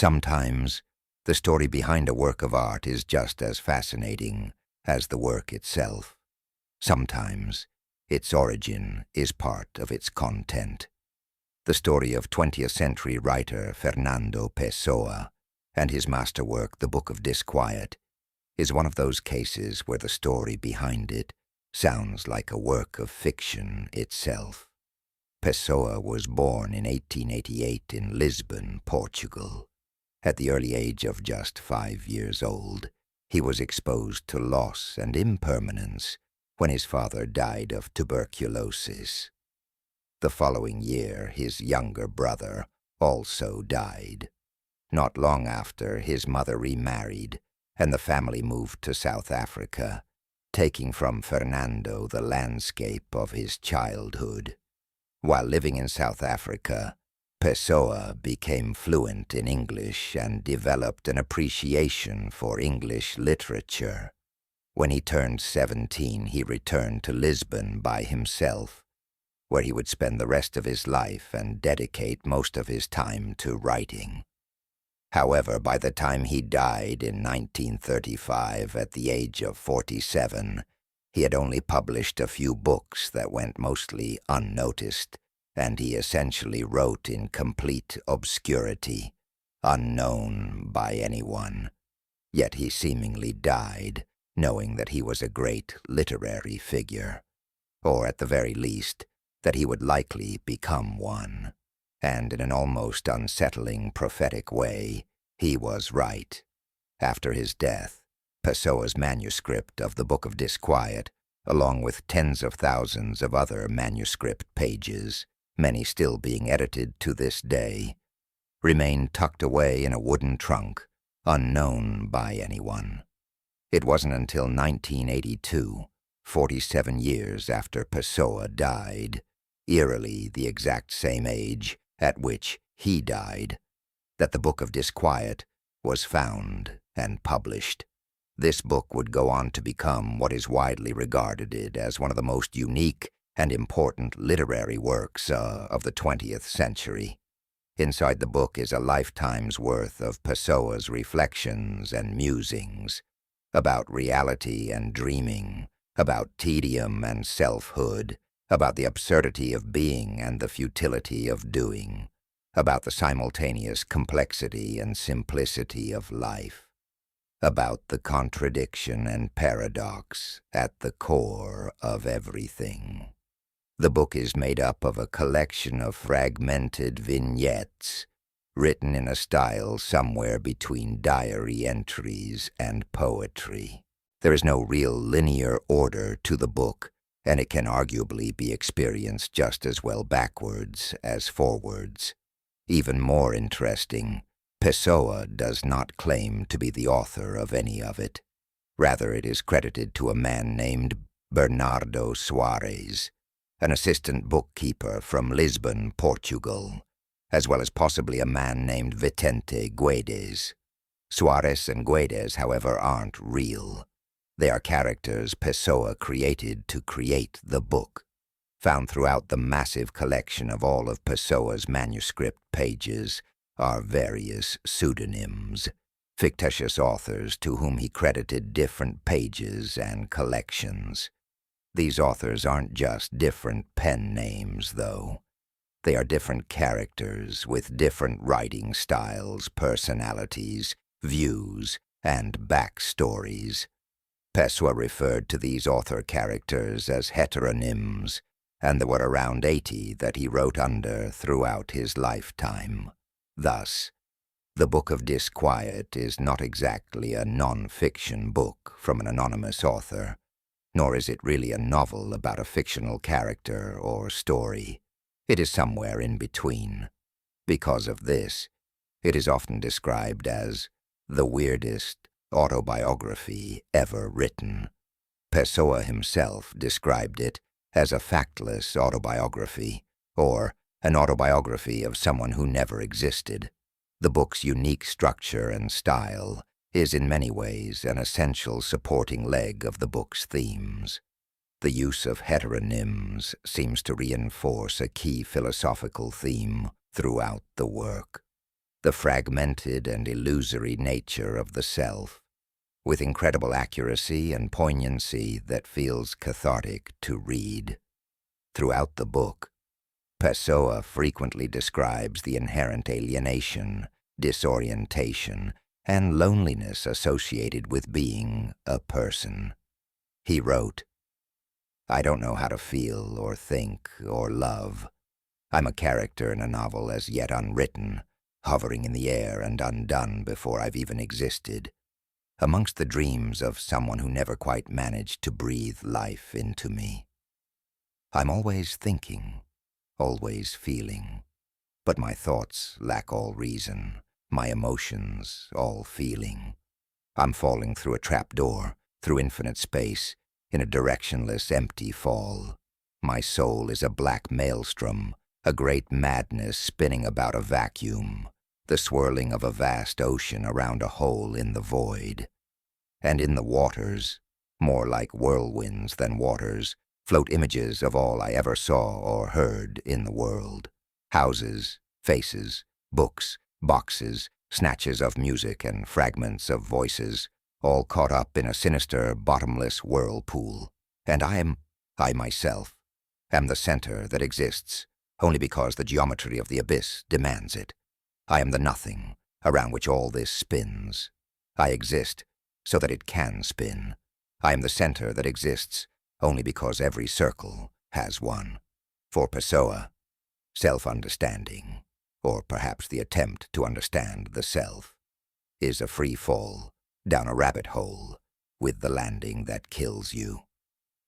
Sometimes, the story behind a work of art is just as fascinating as the work itself. Sometimes, its origin is part of its content. The story of 20th century writer Fernando Pessoa and his masterwork, The Book of Disquiet, is one of those cases where the story behind it sounds like a work of fiction itself. Pessoa was born in 1888 in Lisbon, Portugal. At the early age of just 5 years old, he was exposed to loss and impermanence when his father died of tuberculosis. The following year, his younger brother also died. Not long after, his mother remarried, and the family moved to South Africa, taking from Fernando the landscape of his childhood. While living in South Africa, Pessoa became fluent in English and developed an appreciation for English literature. When he turned 17, he returned to Lisbon by himself, where he would spend the rest of his life and dedicate most of his time to writing. However, by the time he died in 1935 at the age of 47, he had only published a few books that went mostly unnoticed, and he essentially wrote in complete obscurity, unknown by anyone. Yet he seemingly died, knowing that he was a great literary figure, or at the very least, that he would likely become one. And in an almost unsettling prophetic way, he was right. After his death, Pessoa's manuscript of the Book of Disquiet, along with tens of thousands of other manuscript pages, many still being edited to this day, remained tucked away in a wooden trunk, unknown by anyone. It wasn't until 1982, 47 years after Pessoa died, eerily the exact same age at which he died, that the Book of Disquiet was found and published. This book would go on to become what is widely regarded as one of the most unique and important literary works of the 20th century. Inside the book is a lifetime's worth of Pessoa's reflections and musings about reality and dreaming, about tedium and selfhood, about the absurdity of being and the futility of doing, about the simultaneous complexity and simplicity of life, about the contradiction and paradox at the core of everything. The book is made up of a collection of fragmented vignettes, written in a style somewhere between diary entries and poetry. There is no real linear order to the book, and it can arguably be experienced just as well backwards as forwards. Even more interesting, Pessoa does not claim to be the author of any of it. Rather, it is credited to a man named Bernardo Soares, an assistant bookkeeper from Lisbon, Portugal, as well as possibly a man named Vicente Guedes. Soares and Guedes, however, aren't real. They are characters Pessoa created to create the book. Found throughout the massive collection of all of Pessoa's manuscript pages are various pseudonyms, fictitious authors to whom he credited different pages and collections. These authors aren't just different pen names, though. They are different characters with different writing styles, personalities, views, and backstories. Pessoa referred to these author characters as heteronyms, and there were around 80 that he wrote under throughout his lifetime. Thus, the Book of Disquiet is not exactly a non-fiction book from an anonymous author, nor is it really a novel about a fictional character or story. It is somewhere in between. Because of this, it is often described as the weirdest autobiography ever written. Pessoa himself described it as a factless autobiography, or an autobiography of someone who never existed. The book's unique structure and style is in many ways an essential supporting leg of the book's themes. The use of heteronyms seems to reinforce a key philosophical theme throughout the work. the fragmented and illusory nature of the self, with incredible accuracy and poignancy that feels cathartic to read. Throughout the book, Pessoa frequently describes the inherent alienation, disorientation, and loneliness associated with being a person. He wrote, "I don't know how to feel or think or love. I'm a character in a novel as yet unwritten, hovering in the air and undone before I've even existed, amongst the dreams of someone who never quite managed to breathe life into me. I'm always thinking, always feeling, but my thoughts lack all reason, my emotions all feeling. I'm falling through a trapdoor, through infinite space, in a directionless, empty fall. My soul is a black maelstrom, a great madness spinning about a vacuum, the swirling of a vast ocean around a hole in the void. And in the waters, more like whirlwinds than waters, float images of all I ever saw or heard in the world. Houses, faces, books, boxes, snatches of music and fragments of voices, all caught up in a sinister, bottomless whirlpool. And I myself, am the center that exists, only because the geometry of the abyss demands it. I am the nothing around which all this spins. I exist so that it can spin. I am the center that exists only because every circle has one." For Pessoa, self-understanding, or perhaps the attempt to understand the self, is a free fall down a rabbit hole with the landing that kills you.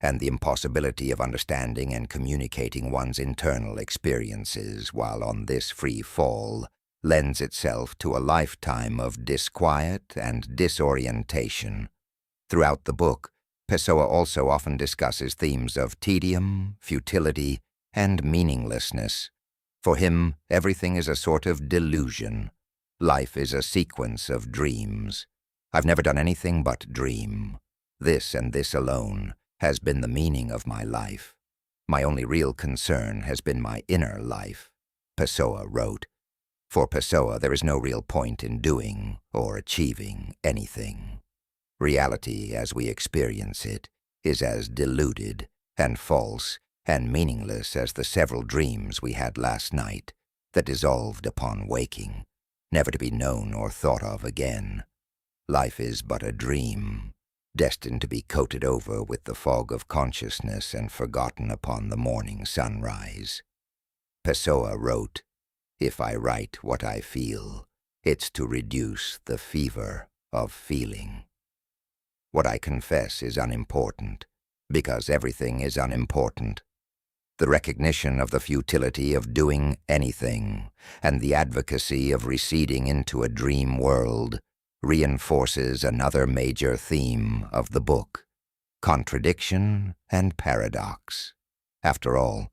And the impossibility of understanding and communicating one's internal experiences while on this free fall lends itself to a lifetime of disquiet and disorientation. Throughout the book, Pessoa also often discusses themes of tedium, futility, and meaninglessness. For him, everything is a sort of delusion. Life is a sequence of dreams. I've never done anything but dream. This and this alone has been the meaning of my life. My only real concern has been my inner life," Pessoa wrote. For Pessoa, there is no real point in doing or achieving anything. Reality, as we experience it, is as deluded and false and meaningless as the several dreams we had last night that dissolved upon waking, never to be known or thought of again. Life is but a dream, destined to be coated over with the fog of consciousness and forgotten upon the morning sunrise. Pessoa wrote, "If I write what I feel, it's to reduce the fever of feeling. What I confess is unimportant, because everything is unimportant. The recognition of the futility of doing anything, and the advocacy of receding into a dream world, reinforces another major theme of the book, contradiction and paradox. After all,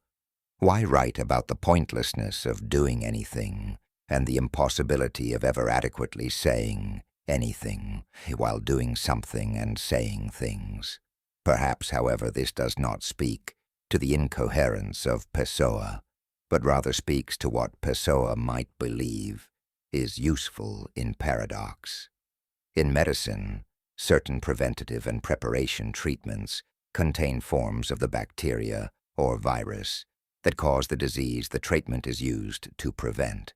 why write about the pointlessness of doing anything and the impossibility of ever adequately saying anything while doing something and saying things? Perhaps, however, this does not speak to the incoherence of Pessoa, but rather speaks to what Pessoa might believe is useful in paradox. In medicine, certain preventative and preparation treatments contain forms of the bacteria or virus that cause the disease the treatment is used to prevent.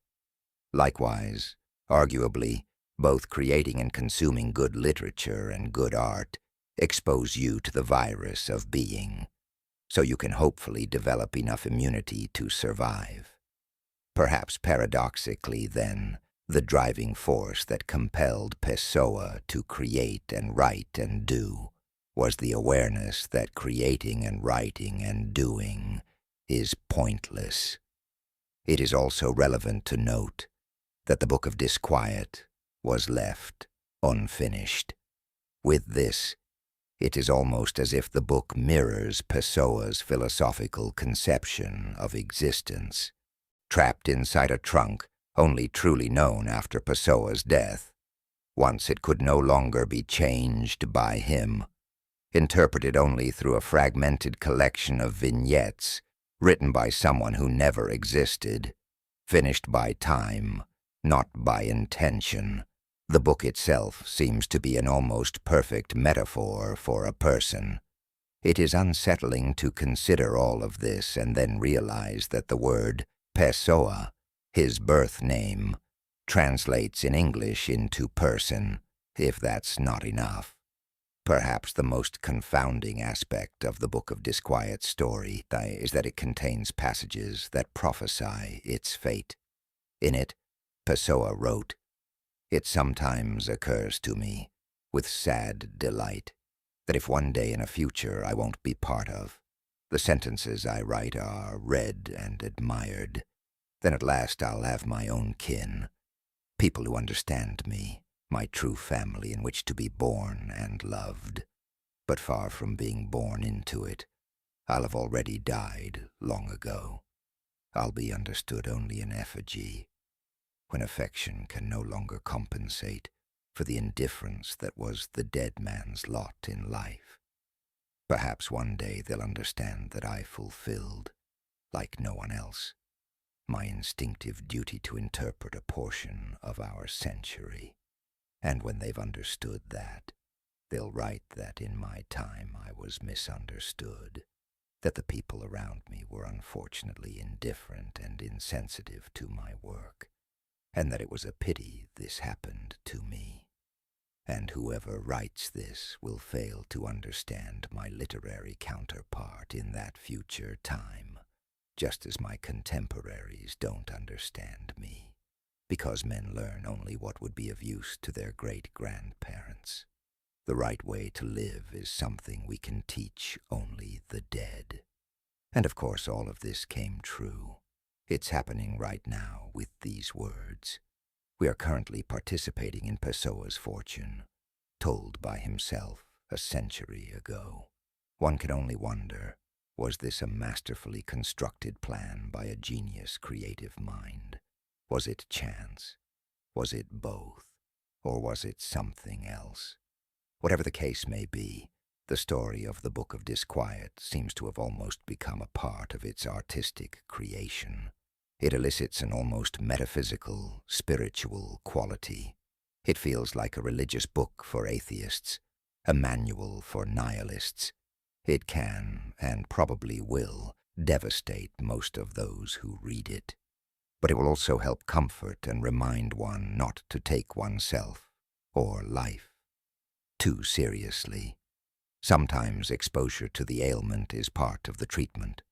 Likewise, arguably, both creating and consuming good literature and good art expose you to the virus of being, so you can hopefully develop enough immunity to survive. Perhaps paradoxically, then, the driving force that compelled Pessoa to create and write and do was the awareness that creating and writing and doing is pointless. It is also relevant to note that the Book of Disquiet was left unfinished. With this, it is almost as if the book mirrors Pessoa's philosophical conception of existence, trapped inside a trunk only truly known after Pessoa's death. Once it could no longer be changed by him, interpreted only through a fragmented collection of vignettes written by someone who never existed, finished by time, not by intention. The book itself seems to be an almost perfect metaphor for a person. It is unsettling to consider all of this and then realize that the word Pessoa, his birth name, translates in English into person, if that's not enough. Perhaps the most confounding aspect of the Book of Disquiet's story is that it contains passages that prophesy its fate. In it, Pessoa wrote, "It sometimes occurs to me, with sad delight, that if one day in a future I won't be part of, the sentences I write are read and admired, then at last I'll have my own kin, people who understand me, my true family in which to be born and loved. But far from being born into it, I'll have already died long ago. I'll be understood only in effigy, when affection can no longer compensate for the indifference that was the dead man's lot in life. Perhaps one day they'll understand that I fulfilled, like no one else, my instinctive duty to interpret a portion of our century. And when they've understood that, they'll write that in my time I was misunderstood, that the people around me were unfortunately indifferent and insensitive to my work, and that it was a pity this happened to me. And whoever writes this will fail to understand my literary counterpart in that future time, just as my contemporaries don't understand me, because men learn only what would be of use to their great-grandparents. The right way to live is something we can teach only the dead." And of course all of this came true. It's happening right now with these words. We are currently participating in Pessoa's fortune, told by himself a century ago. One can only wonder, was this a masterfully constructed plan by a genius creative mind? Was it chance? Was it both? Or was it something else? Whatever the case may be, the story of the Book of Disquiet seems to have almost become a part of its artistic creation. It elicits an almost metaphysical, spiritual quality. It feels like a religious book for atheists, a manual for nihilists. It can, and probably will, devastate most of those who read it. But it will also help comfort and remind one not to take oneself, or life, too seriously. Sometimes exposure to the ailment is part of the treatment.